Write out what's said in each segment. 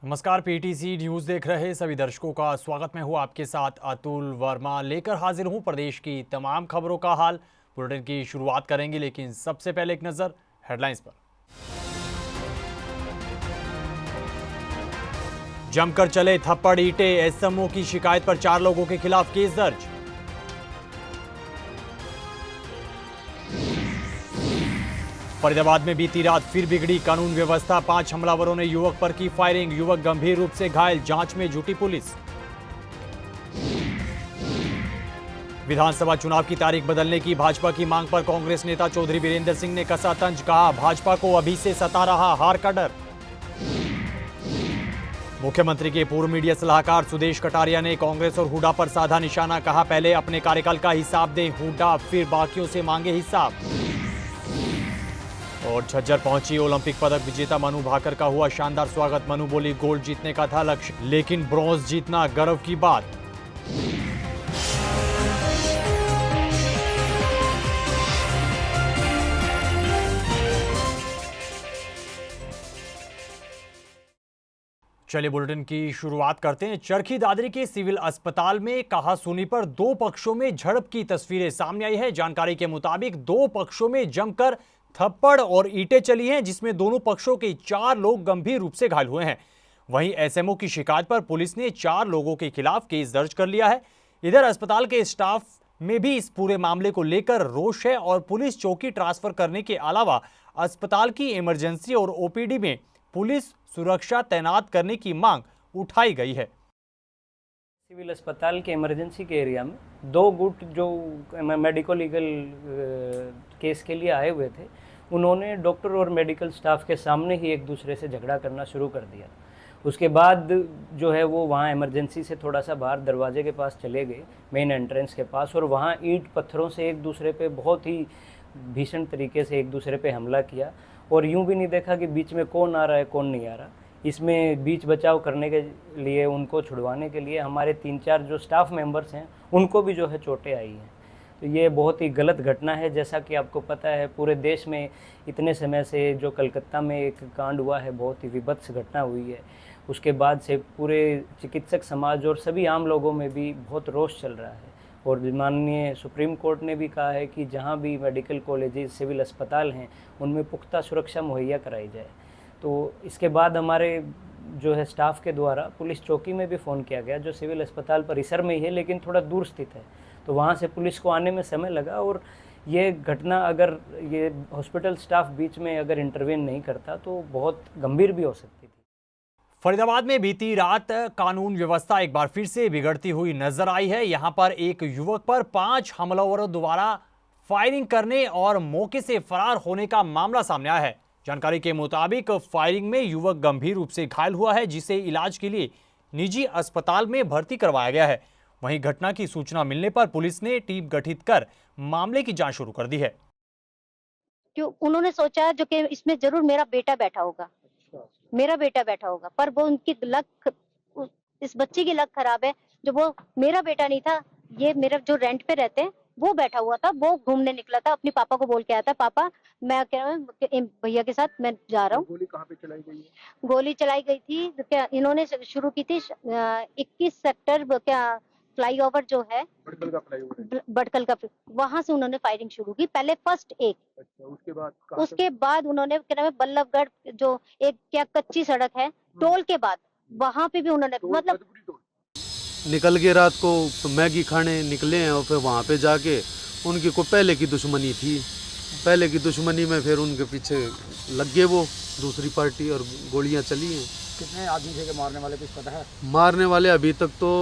नमस्कार, PTC news देख रहे सभी दर्शकों का स्वागत। मैं हूं आपके साथ अतुल वर्मा, लेकर हाजिर हूं प्रदेश की तमाम खबरों का हाल। बुलेटिन की शुरुआत करेंगे, लेकिन सबसे पहले एक नजर हेडलाइंस पर। जमकर चले थप्पड़ ईंटे, एसएमओ की शिकायत पर 4 लोगों के खिलाफ केस दर्ज। फरीदाबाद में बीती रात फिर बिगड़ी कानून व्यवस्था, 5 हमलावरों ने युवक पर की फायरिंग, युवक गंभीर रूप से घायल, जांच में जुटी पुलिस। विधानसभा चुनाव की तारीख बदलने की भाजपा की मांग पर कांग्रेस नेता चौधरी बीरेंद्र सिंह ने कसा तंज, कहा भाजपा को अभी से सता रहा हार का डर। मुख्यमंत्री के पूर्व मीडिया सलाहकार सुदेश कटारिया ने कांग्रेस और हुड्डा पर साधा निशाना, कहा पहले अपने कार्यकाल का हिसाब दें हुड्डा, फिर बाकियों से मांगे हिसाब। और झज्जर पहुंची ओलंपिक पदक विजेता मनु भाकर का हुआ शानदार स्वागत। मनु बोली गोल्ड जीतने का था लक्ष्य, लेकिन ब्रॉन्ज जीतना गर्व की बात। चलिए बुलेटिन की शुरुआत करते हैं। चरखी दादरी के सिविल अस्पताल में कहासुनी पर 2 पक्षों में झड़प की तस्वीरें सामने आई है। जानकारी के मुताबिक 2 पक्षों में जमकर थप्पड़ और ईंटें चली हैं, जिसमें दोनों पक्षों के 4 लोग गंभीर रूप से घायल हुए हैं। वहीं एसएमओ की शिकायत पर पुलिस ने 4 लोगों के खिलाफ केस दर्ज कर लिया है। इधर अस्पताल के स्टाफ में भी इस पूरे मामले को लेकर रोष है और पुलिस चौकी ट्रांसफर करने के अलावा अस्पताल की इमरजेंसी और ओपीडी में पुलिस सुरक्षा तैनात करने की मांग उठाई गई है। सिविल अस्पताल के इमरजेंसी के एरिया में 2 गुट जो मेडिको लीगल केस के लिए आए हुए थे, उन्होंने डॉक्टर और मेडिकल स्टाफ के सामने ही एक दूसरे से झगड़ा करना शुरू कर दिया। उसके बाद जो है वो वहाँ इमरजेंसी से थोड़ा सा बाहर दरवाजे के पास चले गए, मेन एंट्रेंस के पास, और वहाँ ईंट पत्थरों से एक दूसरे पे बहुत ही भीषण तरीके से एक दूसरे पे हमला किया। और यूं भी नहीं देखा कि बीच में कौन आ रहा है कौन नहीं आ रहा। इसमें बीच बचाव करने के लिए, उनको छुड़वाने के लिए हमारे 3-4 जो स्टाफ मेंबर्स हैं उनको भी जो है चोटें आई हैं। तो ये बहुत ही गलत घटना है। जैसा कि आपको पता है, पूरे देश में इतने समय से जो कलकत्ता में एक कांड हुआ है, बहुत ही विभत्स घटना हुई है, उसके बाद से पूरे चिकित्सक समाज और सभी आम लोगों में भी बहुत रोष चल रहा है। और माननीय सुप्रीम कोर्ट ने भी कहा है कि जहाँ भी मेडिकल कॉलेजेस, सिविल अस्पताल हैं, उनमें पुख्ता सुरक्षा मुहैया कराई जाए। तो इसके बाद हमारे जो है स्टाफ के द्वारा पुलिस चौकी में भी फ़ोन किया गया, जो सिविल अस्पताल परिसर में ही है लेकिन थोड़ा दूर स्थित है। तो वहाँ से पुलिस को आने में समय लगा, और ये घटना अगर ये हॉस्पिटल स्टाफ बीच में अगर इंटरवेन नहीं करता तो बहुत गंभीर भी हो सकती थी। फरीदाबाद में बीती रात कानून व्यवस्था एक बार फिर से बिगड़ती हुई नजर आई है। यहां पर एक युवक पर 5 हमलावरों द्वारा फायरिंग करने और मौके से फरार होने का मामला सामने आया है। जानकारी के मुताबिक फायरिंग में युवक गंभीर रूप से घायल हुआ है, जिसे इलाज के लिए निजी अस्पताल में भर्ती करवाया गया है। वहीं घटना की सूचना मिलने पर पुलिस ने टीम गठित कर मामले की जांच शुरू कर दी है। क्यों उन्होंने सोचा जो कि इसमें जरूर मेरा बेटा बैठा होगा, मेरा बेटा बैठा होगा, पर वो उनकी लक, इस बच्चे की लक खराब है। जो वो मेरा बेटा नहीं था, ये मेरा जो रेंट पे रहते हैं वो बैठा हुआ था। वो घूमने निकला था, अपने पापा को बोल के आया था, पापा मैं कह रहा हूँ भैया के साथ मैं जा रहा हूँ। गोली कहाँ पे चलाई गई है? गोली चलाई गई थी क्या, इन्होंने शुरू की थी 21 सेक्टर क्या फ्लाईओवर जो है, बड़कल का फ्लाईओवर है। बड़कल का, वहां से उन्होंने फायरिंग शुरू की। पहले फर्स्ट एक, अच्छा, उसके बाद उन्होंने क्या नाम है बल्लभगढ़, जो एक क्या कच्ची सड़क है टोल के बाद, वहां पे भी उन्होंने मतलब निकल के रात को मैगी खाने निकले हैं, और फिर वहाँ पे जाके उनकी को पहले की दुश्मनी थी। पहले की दुश्मनी में फिर उनके पीछे लग गए वो दूसरी पार्टी, और गोलियां चली हैं। कितने आदमी थे के मारने वाले, कुछ पता है? मारने वाले अभी तक तो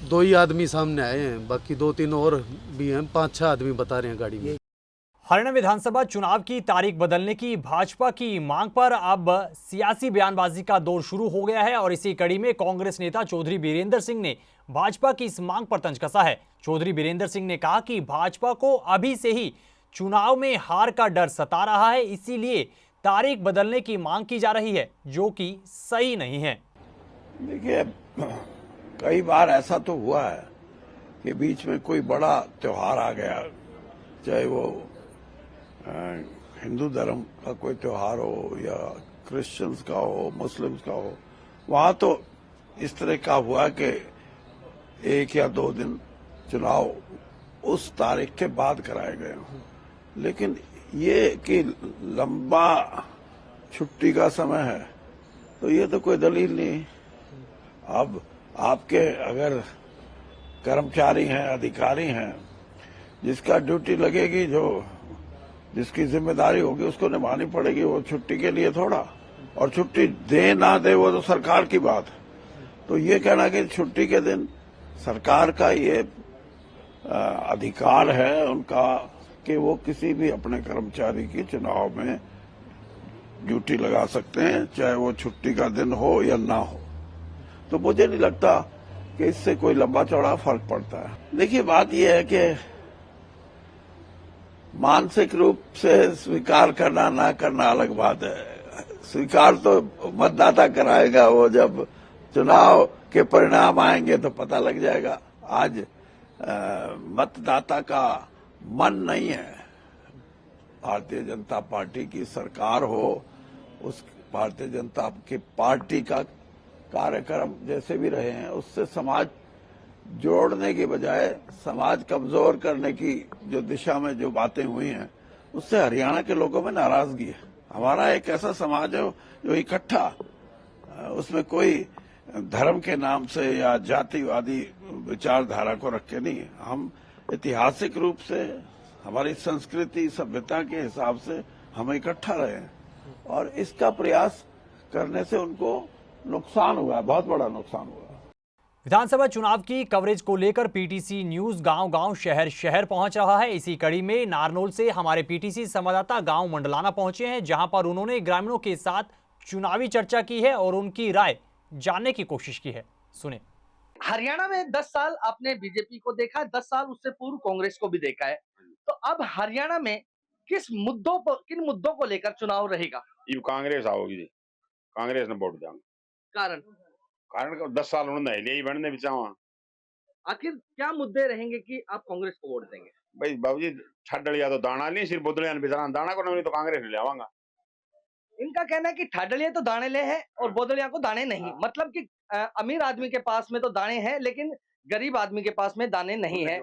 2 ही आदमी सामने आए हैं, बाकी 2-3 और भी हैं। 5-6 आदमी बता रहे हैं गाड़ी में। हरियाणा विधानसभा चुनाव की तारीख बदलने की भाजपा की मांग पर अब सियासी बयानबाजी का दौर शुरू हो गया है, और इसी कड़ी में कांग्रेस नेता चौधरी बीरेंद्र सिंह ने भाजपा की इस मांग पर तंज कसा है। चौधरी बीरेंद्र सिंह ने कहा कि भाजपा को अभी से ही चुनाव में हार का डर सता रहा है, इसीलिए तारीख बदलने की मांग की जा रही है, जो कि सही नहीं है। देखिए, कई बार ऐसा तो हुआ है कि बीच में कोई बड़ा त्योहार आ गया, चाहे वो हिंदू धर्म का कोई त्योहार हो या क्रिश्चियंस का हो, मुस्लिम्स का हो, वहां तो इस तरह का हुआ कि 1 या 2 दिन चुनाव उस तारीख के बाद कराए गए हों, लेकिन ये कि लंबा छुट्टी का समय है तो ये तो कोई दलील नहीं। अब आपके अगर कर्मचारी हैं, अधिकारी हैं, जिसका ड्यूटी लगेगी, जो जिसकी जिम्मेदारी होगी उसको निभानी पड़ेगी, वो छुट्टी के लिए थोड़ा, और छुट्टी दे ना दे वो तो सरकार की बात है। तो ये कहना कि छुट्टी के दिन सरकार का ये अधिकार है उनका कि वो किसी भी अपने कर्मचारी की चुनाव में ड्यूटी लगा सकते हैं, चाहे वो छुट्टी का दिन हो या ना हो। तो मुझे नहीं लगता कि इससे कोई लंबा चौड़ा फर्क पड़ता है। देखिए, बात यह है कि मानसिक रूप से स्वीकार करना ना करना अलग बात है। स्वीकार तो मतदाता कराएगा, वो जब चुनाव के परिणाम आएंगे तो पता लग जाएगा। आज मतदाता का मन नहीं है। भारतीय जनता पार्टी की सरकार हो, उस भारतीय जनता की पार्टी का कार्यक्रम जैसे भी रहे हैं, उससे समाज जोड़ने की बजाय समाज कमजोर करने की जो दिशा में जो बातें हुई हैं, उससे हरियाणा के लोगों में नाराजगी है। हमारा एक ऐसा समाज है जो इकट्ठा, उसमें कोई धर्म के नाम से या जातिवादी विचारधारा को रख के नहीं। हम ऐतिहासिक रूप से हमारी संस्कृति सभ्यता के हिसाब से हम इकट्ठा रहे हैं, और इसका प्रयास करने से उनको नुकसान हुआ, बहुत बड़ा नुकसान हुआ। विधानसभा चुनाव की कवरेज को लेकर पीटीसी न्यूज गांव-गांव, शहर-शहर पहुंच रहा है। इसी कड़ी में नारनौल से हमारे पीटीसी संवाददाता गांव मंडलाना पहुंचे हैं, जहां पर उन्होंने ग्रामीणों के साथ चुनावी चर्चा की है और उनकी राय जानने की कोशिश की है। सुने। हरियाणा में 10 साल आपने बीजेपी को देखा है, 10 साल उससे पूर्व कांग्रेस को भी देखा है। तो अब हरियाणा में किन मुद्दों को लेकर चुनाव रहेगा? ये कांग्रेस आओगी जी, कांग्रेस ने वोट देंगे। कारण 10 साल उन्होंने ले ही बनने भी चाहा। आखिर क्या मुद्दे रहेंगे कि आप कांग्रेस को वोट देंगे? भाई बाबूजी, छड़लिया तो दाना नहीं, सिर्फ बुदलिया बेचारा दाना को नहीं, तो कांग्रेस ने ले आवांगा। इनका कहना है कि ठाडलिया तो दाने ले है और बोदलिया को दाने नहीं। मतलब कि अमीर आदमी के पास में तो दाने हैं, लेकिन गरीब आदमी के पास में दाने नहीं है।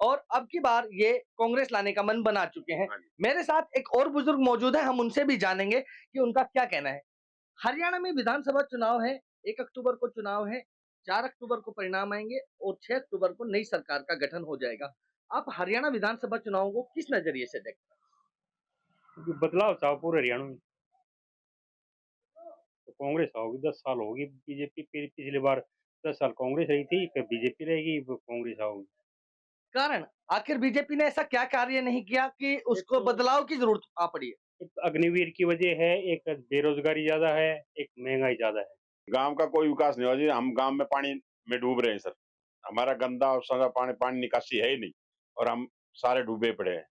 और अब की बार ये कांग्रेस लाने का मन बना चुके हैं। मेरे साथ एक और बुजुर्ग मौजूद है, हम उनसे भी जानेंगे कि उनका क्या कहना है। हरियाणा में विधानसभा चुनाव है, 1 अक्टूबर को चुनाव है, 4 अक्टूबर को परिणाम आएंगे और 6 अक्टूबर को नई सरकार का गठन हो जाएगा। आप हरियाणा विधानसभा चुनाव को किस नजरिए से देखते हैं? बदलाव चाहो पूरे हरियाणा में, तो कांग्रेस आओगी। 10 साल होगी बीजेपी, पिछली बार 10 साल कांग्रेस रही थी, फिर बीजेपी रहेगी, कांग्रेस आओगी। कारण आखिर बीजेपी ने ऐसा क्या कार्य नहीं किया कि उसको बदलाव की जरूरत आ पड़ी है? एक अग्निवीर की वजह है, एक बेरोजगारी ज्यादा है, एक महंगाई ज्यादा है। गांव का कोई विकास नहीं हो जी। हम गांव में पानी में डूब रहे हैं सर। हमारा गंदा और सारा पानी निकासी है ही नहीं, और हम सारे डूबे पड़े हैं।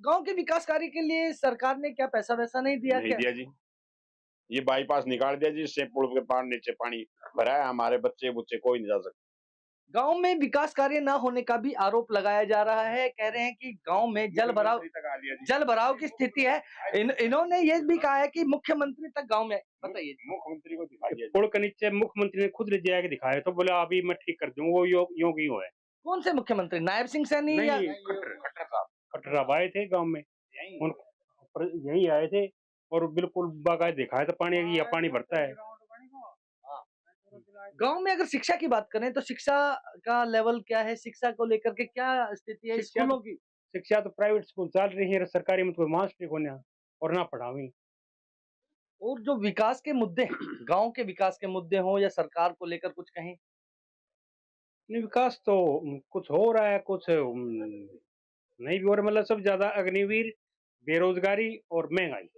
गांव के विकास कार्य के लिए सरकार ने क्या पैसा वैसा नहीं दिया? नहीं दिया जी। ये बाईपास निकाल दिया जी, से पुल के पार नीचे पानी भरा है, हमारे बच्चे कोई नहीं जा सकते। गांव में विकास कार्य न होने का भी आरोप लगाया जा रहा है। कह रहे हैं कि गांव में जल भराव की स्थिति है। इन्होंने ये भी कहा है कि मुख्यमंत्री तक गांव में, बताइए। मुख्यमंत्री को दिखाइए। पुल के नीचे मुख्यमंत्री ने खुद ले जाके दिखाया, तो बोला अभी मैं ठीक कर दूं। वो योग ही है। कौन से मुख्यमंत्री? नायब सिंह सैनी या खट्टर साहब आए थे गाँव में, यही आए थे और बिल्कुल बाकायदा दिखाया था पानी, या पानी भरता है। गांव में अगर शिक्षा की बात करें तो शिक्षा का लेवल क्या है? शिक्षा को लेकर के क्या स्थिति है स्कूलों की? शिक्षा तो प्राइवेट स्कूल चल रही है, सरकारी में तो मास्टर को ना और ना पढ़ावी। और जो विकास के मुद्दे, गांव के विकास के मुद्दे हो या सरकार को लेकर कुछ कहें? विकास तो कुछ हो रहा है, कुछ नहीं भी हो रहा। मतलब सब ज्यादा अग्निवीर, बेरोजगारी और महंगाई।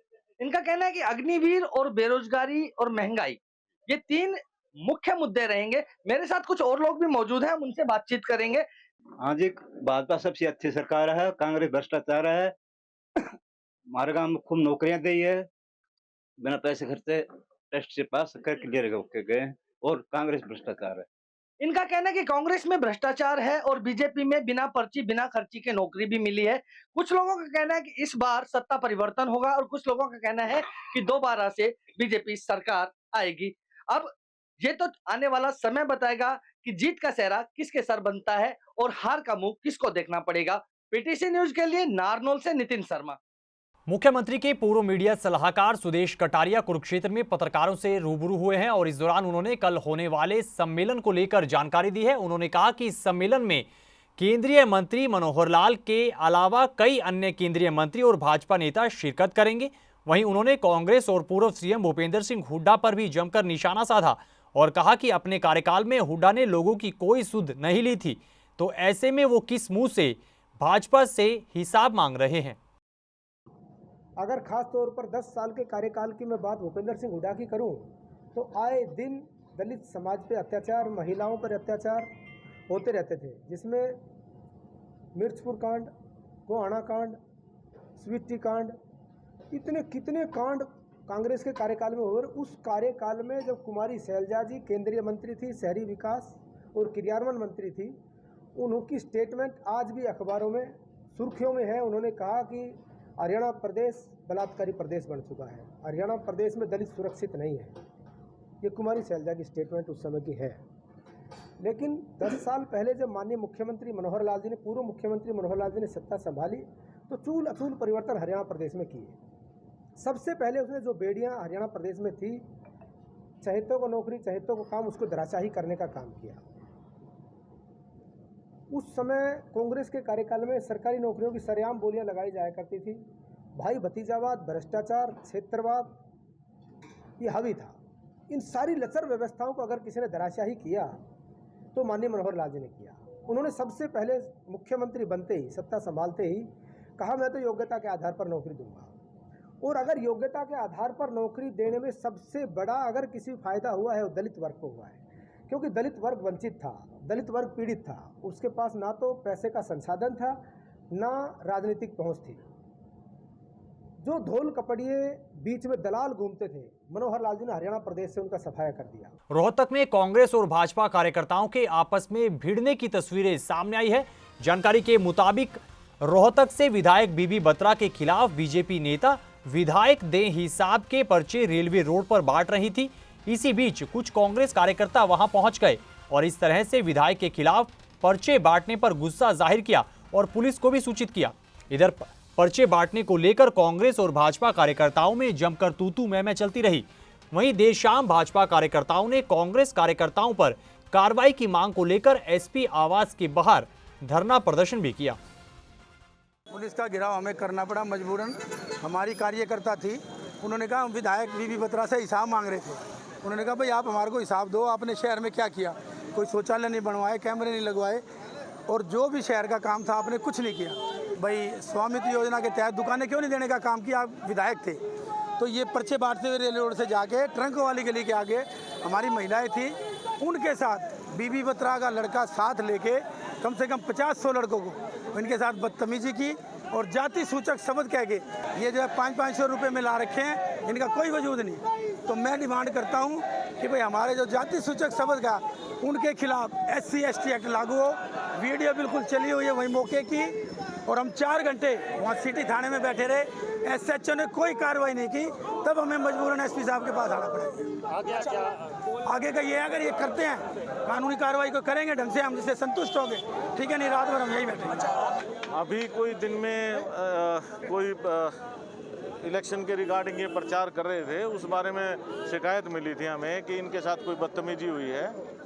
इनका कहना है कि अग्निवीर और बेरोजगारी और महंगाई, ये 3 मुख्य मुद्दे रहेंगे। मेरे साथ कुछ और लोग भी मौजूद हैं, हम उनसे बातचीत करेंगे। हाँ जी, भाजपा सबसे अच्छी सरकार है, कांग्रेस भ्रष्टाचार है। हमारे गांव में खूब नौकरियां दी है, बिना पैसे खर्चे टेस्ट से पास करके गए, और कांग्रेस भ्रष्टाचार है। इनका कहना है कि कांग्रेस में भ्रष्टाचार है और बीजेपी में बिना पर्ची बिना खर्ची के नौकरी भी मिली है। कुछ लोगों का कहना है कि इस बार सत्ता परिवर्तन होगा और कुछ लोगों का कहना है कि दोबारा से बीजेपी सरकार आएगी। अब ये तो आने वाला समय बताएगा कि जीत का सेहरा किसके सर बनता है और हार का मुंह किसको देखना पड़ेगा। पीटीसी न्यूज के लिए नारनौल से नितिन शर्मा। मुख्यमंत्री के पूर्व मीडिया सलाहकार सुदेश कटारिया कुरुक्षेत्र में पत्रकारों से रूबरू हुए हैं और इस दौरान उन्होंने कल होने वाले सम्मेलन को लेकर जानकारी दी है। उन्होंने कहा कि इस सम्मेलन में केंद्रीय मंत्री मनोहर लाल के अलावा कई अन्य केंद्रीय मंत्री और भाजपा नेता शिरकत करेंगे। वहीं उन्होंने कांग्रेस और पूर्व सीएम भूपेंद्र सिंह हुड्डा पर भी जमकर निशाना साधा और कहा कि अपने कार्यकाल में हुड्डा ने लोगों की कोई सुध नहीं ली थी, तो ऐसे में वो किस मुंह से भाजपा से हिसाब मांग रहे हैं। अगर खास तौर पर 10 साल के कार्यकाल की मैं बात भूपेंद्र सिंह हुड्डा की करूं तो आए दिन दलित समाज पे अत्याचार, महिलाओं पर अत्याचार होते रहते थे, जिसमें मिर्चपुर कांड, गोहाना कांड, स्वीटी कांड, इतने कितने कांड कांग्रेस के कार्यकाल में हुए। उस कार्यकाल में जब कुमारी शैलजा जी केंद्रीय मंत्री थी, शहरी विकास और क्रियान्वयन मंत्री थी, उनकी स्टेटमेंट आज भी अखबारों में सुर्खियों में है। उन्होंने कहा कि हरियाणा प्रदेश बलात्कारी प्रदेश बन चुका है, हरियाणा प्रदेश में दलित सुरक्षित नहीं है। ये कुमारी शैलजा की स्टेटमेंट उस समय की है। लेकिन 10 साल पहले जब माननीय मुख्यमंत्री मनोहर लाल जी ने, पूर्व मुख्यमंत्री मनोहर लाल जी ने सत्ता संभाली तो चूल अचूल परिवर्तन हरियाणा प्रदेश में किए। सबसे पहले उसने जो बेड़ियां हरियाणा प्रदेश में थी, चहेतों को नौकरी, चहेतों को काम, उसको धराशाही करने का काम किया। उस समय कांग्रेस के कार्यकाल में सरकारी नौकरियों की सरेआम बोलियां लगाई जाया करती थी। भाई भतीजावाद, भ्रष्टाचार, क्षेत्रवाद ये हावी था। इन सारी लचर व्यवस्थाओं को अगर किसी ने धराशाही किया तो माननीय मनोहर लाल जी ने किया। उन्होंने सबसे पहले मुख्यमंत्री बनते ही, सत्ता संभालते ही कहा मैं तो योग्यता के आधार पर नौकरी दूंगा। और अगर योग्यता के आधार पर नौकरी देने में सबसे बड़ा अगर किसी फायदा हुआ है वो दलित वर्ग को हुआ है, क्योंकि दलित वर्ग वंचित था, दलित वर्ग पीड़ित था। उसके पास ना तो पैसे का संसाधन था, ना राजनीतिक पहुंच थी। जो धोल कपड़िए बीच में दलाल घूमते थे, मनोहर लाल जी ने हरियाणा प्रदेश से उनका सफाया कर दिया। रोहतक में कांग्रेस और भाजपा कार्यकर्ताओं के आपस में भिड़ने की तस्वीरें सामने आई है। जानकारी के मुताबिक रोहतक से विधायक बीबी बत्रा के खिलाफ बीजेपी नेता विधायक दे हिसाब के पर्चे रेलवे रोड पर बांट रही थी। इसी बीच कुछ कांग्रेस कार्यकर्ता वहां पहुंच गए और इस तरह से विधायक के खिलाफ पर्चे बांटने पर गुस्सा जाहिर किया और पुलिस को भी सूचित किया। इधर पर्चे बांटने को लेकर कांग्रेस और भाजपा कार्यकर्ताओं में जमकर तू-तू मैं चलती रही। वहीं देर शाम भाजपा कार्यकर्ताओं ने कांग्रेस कार्यकर्ताओं पर कार्रवाई की मांग को लेकर एसपी आवास के बाहर धरना प्रदर्शन भी किया। पुलिस का घेराव हमें करना पड़ा मजबूरन। हमारी कार्यकर्ता थी, उन्होंने कहा हम विधायक बीबी बत्रा से हिसाब मांग रहे थे। उन्होंने कहा भाई आप हमारे को हिसाब दो, आपने शहर में क्या किया, कोई शौचालय नहीं बनवाए, कैमरे नहीं लगवाए और जो भी शहर का काम था आपने कुछ नहीं किया। भाई स्वामित्व योजना के तहत दुकानें क्यों नहीं देने का काम किया, आप विधायक थे। तो ये पर्चे बांटते हुए रेल रोड से जाके ट्रंक वाली गली के आगे हमारी महिलाएं थी, उनके साथ बीबी बत्रा का लड़का साथ लेके कम से कम 50-100 लड़कों को इनके साथ बदतमीजी की और जाति सूचक शब्द कह के ये जो है 500-500 रुपये में ला रखे हैं, इनका कोई वजूद नहीं। तो मैं डिमांड करता हूं कि भाई हमारे जो जाति सूचक शब्द का उनके खिलाफ SC/ST एक्ट लागू हो। वीडियो बिल्कुल चली हुई है वही मौके की और हम 4 घंटे वहाँ सिटी थाने में बैठे रहे, SHO ने कोई कार्रवाई नहीं की, तब हमें मजबूरन SP साहब के पास आना पड़ा। आगे का ये अगर ये करते हैं कानूनी कार्रवाई को करेंगे ढंग से, हम जिससे संतुष्ट होंगे, ठीक है, नहीं रात भर हम यही बैठेंगे। अभी कोई दिन में कोई इलेक्शन के रिगार्डिंग ये प्रचार कर रहे थे, उस बारे में शिकायत मिली थी हमें कि इनके साथ कोई बदतमीजी हुई है।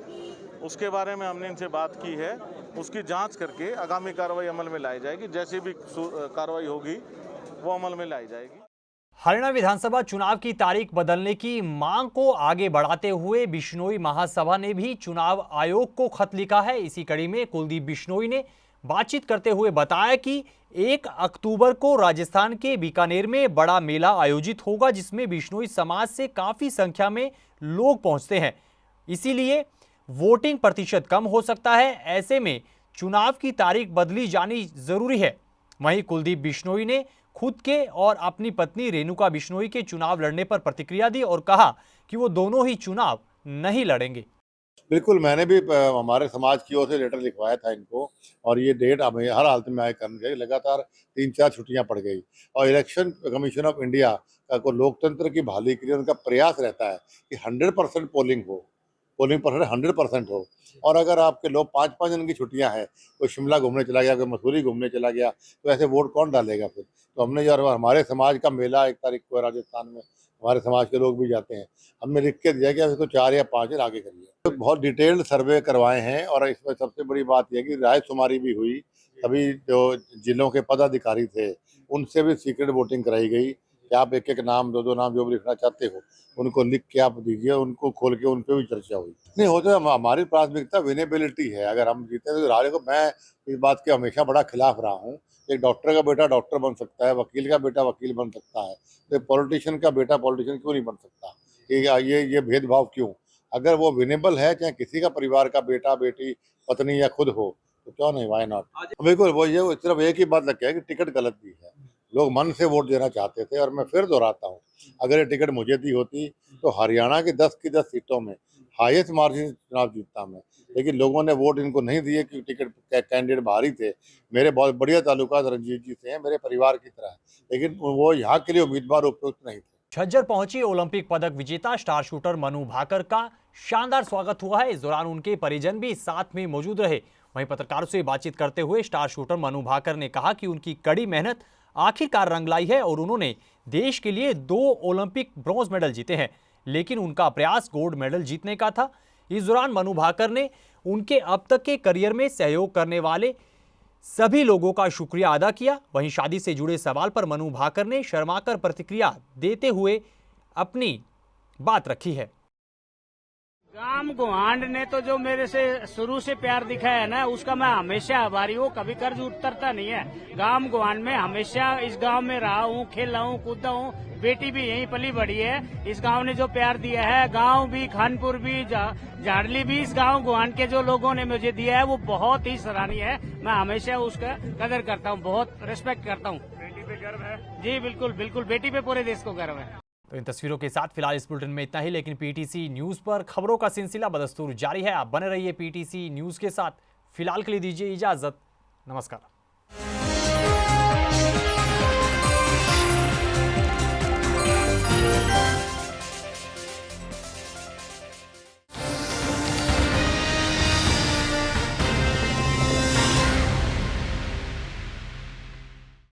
उसके बारे में हमने इनसे बात की है, उसकी जांच करके आगामी कार्रवाई अमल में लाई जाएगी। जैसी भी कार्रवाई होगी वो अमल में लाई जाएगी। हरियाणा विधानसभा चुनाव की तारीख बदलने की मांग को आगे बढ़ाते हुए बिश्नोई महासभा ने भी चुनाव आयोग को खत लिखा है। इसी कड़ी में कुलदीप बिश्नोई ने बातचीत करते हुए बताया कि 1 अक्टूबर को राजस्थान के बीकानेर में बड़ा मेला आयोजित होगा, जिसमें बिश्नोई समाज से काफी संख्या में लोग पहुंचते हैं, इसीलिए वोटिंग प्रतिशत कम हो सकता है। ऐसे में चुनाव की तारीख बदली जानी जरूरी है। वहीं कुलदीप बिश्नोई ने खुद के और अपनी पत्नी रेणुका बिश्नोई के चुनाव लड़ने पर प्रतिक्रिया दी और कहा कि वो दोनों ही चुनाव नहीं लड़ेंगे। बिल्कुल, मैंने भी हमारे समाज की ओर से लेटर लिखवाया था इनको और ये डेट हमें हर हालत में आए करनी चाहिए। लगातार 3-4 छुट्टियां पड़ गई और इलेक्शन कमीशन ऑफ इंडिया का को लोकतंत्र की बहाली के लिए उनका प्रयास रहता है कि 100% पोलिंग हो। पोलिंग परसेंट 100% हो। और अगर आपके लोग 5-5 दिन की छुट्टियां हैं, कोई शिमला घूमने चला गया, कोई मसूरी घूमने चला गया, तो ऐसे वोट कौन डालेगा फिर? तो हमने जो हमारे समाज का मेला 1 तारीख को है राजस्थान में, हमारे समाज के लोग भी जाते हैं, हमने लिख के दिया कि आप इसको 4 या 5 दिन आगे करिए। तो बहुत डिटेल्ड सर्वे करवाए हैं और इसमें सबसे बड़ी बात यह है कि रायशुमारी भी हुई। सभी जो जिलों के पदाधिकारी थे उनसे भी सीक्रेट वोटिंग कराई गई कि आप एक-एक नाम, 2-2 नाम जो भी लिखना चाहते हो उनको लिख के आप दीजिए, उनको खोल के उन पे भी चर्चा हुई। नहीं हो तो हमारी प्राथमिकता विनेबिलिटी है। अगर हम जीते तो राजे को, मैं इस बात के हमेशा बड़ा खिलाफ रहा हूँ। एक डॉक्टर का बेटा डॉक्टर बन सकता है, वकील का बेटा वकील बन सकता है, तो पॉलिटिशियन का बेटा पॉलिटिशियन क्यों नहीं बन सकता? ये भेदभाव क्यों? अगर वो विनेबल है, चाहे किसी का परिवार का बेटा बेटी पत्नी या खुद हो, तो क्यों नहीं, व्हाई नॉट? बिल्कुल वो ये सिर्फ एक ही बात लगता है कि टिकट गलत दी है। लोग मन से वोट देना चाहते थे और मैं फिर दोहराता हूँ, अगर ये टिकट मुझे दी होती तो हरियाणा की 10 सीटों में हाईएस्ट मार्जिन से चुनाव जीतता मैं। लेकिन लोगों ने वोट इनको नहीं दिए कि टिकट कैंडिडेट बाहर ही थे। मेरे बहुत बढ़िया ताल्लुकात रंजीत जी से हैं, मेरे परिवार की तरह, लेकिन वो यहाँ के लिए उम्मीदवार उपयुक्त नहीं थे। झज्जर पहुंची ओलंपिक पदक विजेता स्टार शूटर मनु भाकर का शानदार स्वागत हुआ है। इस दौरान उनके परिजन भी साथ में मौजूद रहे। वहीं पत्रकारों से बातचीत करते हुए स्टार शूटर मनु भाकर ने कहा कि उनकी कड़ी मेहनत आखिरकार रंग लाई है और उन्होंने देश के लिए 2 ओलंपिक ब्रॉन्ज मेडल जीते हैं, लेकिन उनका प्रयास गोल्ड मेडल जीतने का था। इस दौरान मनु भाकर ने उनके अब तक के करियर में सहयोग करने वाले सभी लोगों का शुक्रिया अदा किया। वहीं शादी से जुड़े सवाल पर मनु भाकर ने शर्माकर प्रतिक्रिया देते हुए अपनी बात रखी है। गाम गुहांड ने तो जो मेरे से शुरू से प्यार दिखाया है ना, उसका मैं हमेशा आभारी हूँ। कभी कर्ज उतरता नहीं है। गाम गुहांड में हमेशा इस गांव में रहा हूँ, खेला हूँ, कूदा हूँ। बेटी भी यहीं पली बड़ी है। इस गांव ने जो प्यार दिया है, गांव भी, खानपुर भी, झाड़ली भी, इस गांव गुहांड के जो लोगों ने मुझे दिया है वो बहुत ही सराहनीय है। मैं हमेशा उसका कदर करता हूँ, बहुत रिस्पेक्ट करता हूँ। बेटी पे गर्व है जी, बिल्कुल बिल्कुल, बेटी पे पूरे देश को गर्व है। तो इन तस्वीरों के साथ फिलहाल इस बुलेटिन में इतना ही, लेकिन पीटीसी न्यूज पर खबरों का सिलसिला बदस्तूर जारी है। आप बने रहिए पीटीसी न्यूज के साथ। फिलहाल के लिए दीजिए इजाजत। नमस्कार।